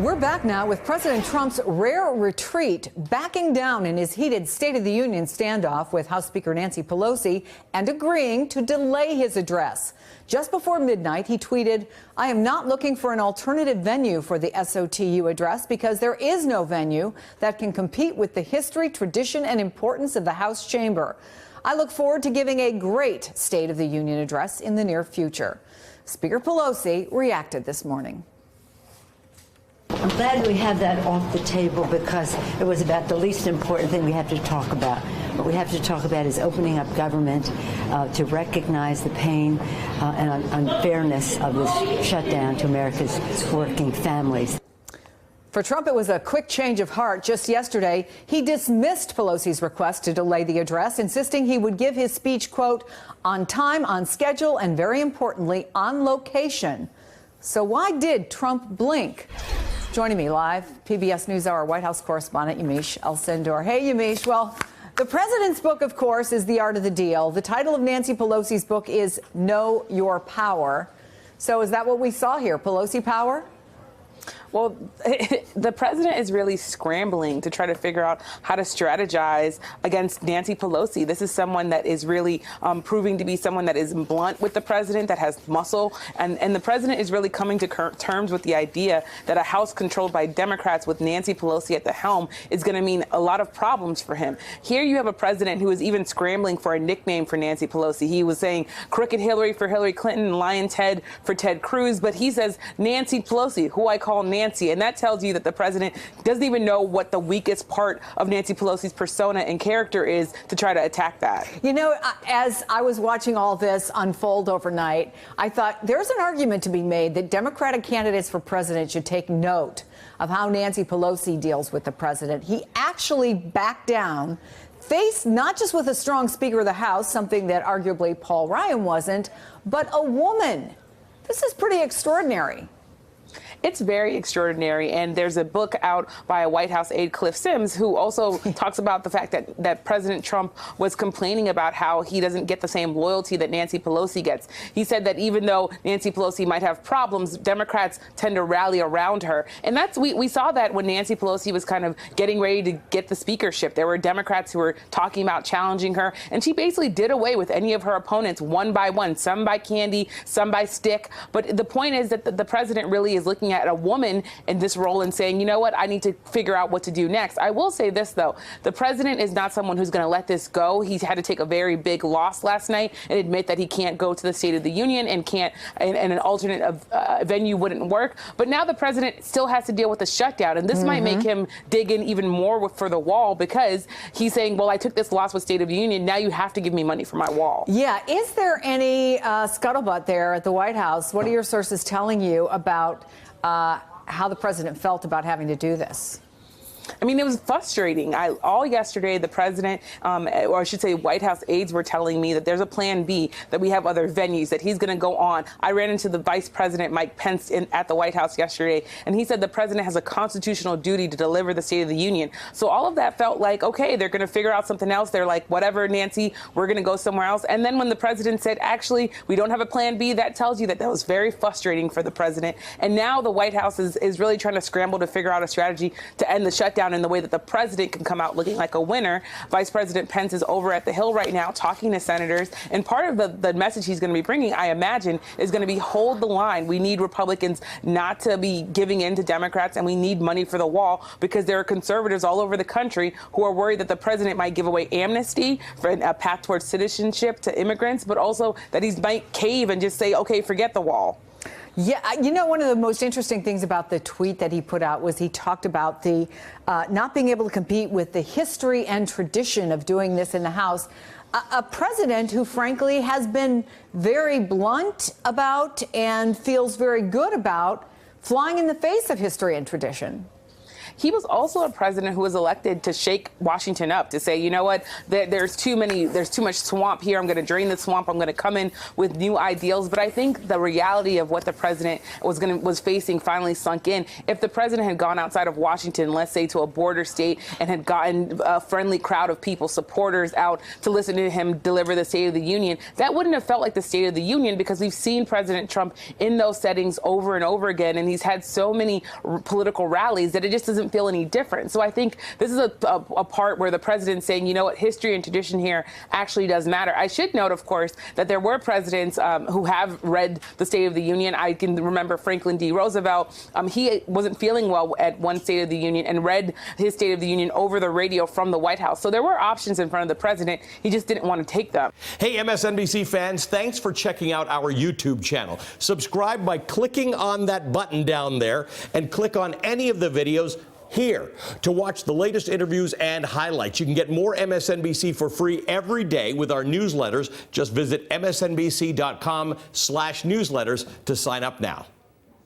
We're back now with President Trump's rare retreat, backing down in his heated State of the Union standoff with House Speaker Nancy Pelosi and agreeing to delay his address. Just before midnight, he tweeted, "I am not looking for an alternative venue for the SOTU address because there is no venue that can compete with the history, tradition, and importance of the House chamber. I look forward to giving a great State of the Union address in the near future." Speaker Pelosi reacted this morning. I'm glad we have that off the table because it was about the least important thing we have to talk about. What we have to talk about is opening up government to recognize the pain and unfairness of this shutdown to America's working families. For Trump, it was a quick change of heart. Just yesterday, he dismissed Pelosi's request to delay the address, insisting he would give his speech, quote, on time, on schedule, and very importantly, on location. So why did Trump blink? Joining me live, PBS NewsHour White House correspondent Yamiche Alcindor. Hey, Yamiche. Well, the president's book, of course, is The Art of the Deal. The title of Nancy Pelosi's book is Know Your Power. So is that what we saw here, Pelosi power? Well, the president is really scrambling to try to figure out how to strategize against Nancy Pelosi. This is someone that is really proving to be someone that is blunt with the president, that has muscle. And the president is really coming to terms with the idea that a House controlled by Democrats with Nancy Pelosi at the helm is going to mean a lot of problems for him. Here you have a president who is even scrambling for a nickname for Nancy Pelosi. He was saying Crooked Hillary for Hillary Clinton and Lion Ted for Ted Cruz. But he says Nancy Pelosi, who I call Nancy. And that tells you that the president doesn't even know what the weakest part of Nancy Pelosi's persona and character is to try to attack that. You know, as I was watching all this unfold overnight, I thought there's an argument to be made that Democratic candidates for president should take note of how Nancy Pelosi deals with the president. He actually backed down, faced not just with a strong Speaker of the House, something that arguably Paul Ryan wasn't, but a woman. This is pretty extraordinary. It's very extraordinary, and there's a book out by a White House aide, Cliff Sims, who also talks about the fact that President Trump was complaining about how he doesn't get the same loyalty that Nancy Pelosi gets. He said that even though Nancy Pelosi might have problems, Democrats tend to rally around her. And we saw that when Nancy Pelosi was kind of getting ready to get the speakership. There were Democrats who were talking about challenging her, and she basically did away with any of her opponents one by one, some by candy, some by stick. But the point is that the president really is looking at a woman in this role and saying, you know what, I need to figure out what to do next. I will say this, though. The president is not someone who's going to let this go. He's had to take a very big loss last night and admit that he can't go to the State of the Union and an alternate venue wouldn't work. But now the president still has to deal with the shutdown. And this might make him dig in even more for the wall, because he's saying, well, I took this loss with State of the Union. Now you have to give me money for my wall. Yeah. Is there any scuttlebutt there at the White House? What are your sources telling you about how the president felt about having to do this? I mean, it was frustrating. All yesterday, the president, or I should say White House aides, were telling me that there's a plan B, that we have other venues, that he's going to go on. I ran into the Vice President, Mike Pence, at the White House yesterday, and he said the president has a constitutional duty to deliver the State of the Union. So all of that felt like, okay, they're going to figure out something else. They're like, whatever, Nancy, we're going to go somewhere else. And then when the president said, actually, we don't have a plan B, that tells you that was very frustrating for the president. And now the White House is really trying to scramble to figure out a strategy to end the shutdown in the way that the president can come out looking like a winner. Vice President Pence is over at the Hill right now talking to senators. And part of the message he's going to be bringing, I imagine, is going to be hold the line. We need Republicans not to be giving in to Democrats, and we need money for the wall, because there are conservatives all over the country who are worried that the president might give away amnesty for a path towards citizenship to immigrants, but also that he might cave and just say, okay, forget the wall. Yeah, you know, one of the most interesting things about the tweet that he put out was he talked about the not being able to compete with the history and tradition of doing this in the House. A president who, frankly, has been very blunt about and feels very good about flying in the face of history and tradition. he was also a president who was elected to shake Washington up, to say, you know what, there's too much swamp here. I'm going to drain the swamp. I'm going to come in with new ideals. But I think the reality of what the president was facing finally sunk in. If the president had gone outside of Washington, let's say to a border state, and had gotten a friendly crowd of people, supporters out to listen to him deliver the State of the Union, that wouldn't have felt like the State of the Union, because we've seen President Trump in those settings over and over again, and he's had so many political rallies that it just doesn't feel any different. So I think this is a part where the president's saying, you know what, history and tradition here actually does matter. I should note, of course, that there were presidents who have read the State of the Union. I can remember Franklin D. Roosevelt. He wasn't feeling well at one State of the Union and read his State of the Union over the radio from the White House. So there were options in front of the president. He just didn't want to take them. Hey, MSNBC fans, thanks for checking out our YouTube channel. Subscribe by clicking on that button down there and click on any of the videos here to watch the latest interviews and highlights. You can get more MSNBC for free every day with our newsletters. Just visit msnbc.com/newsletters to sign up now.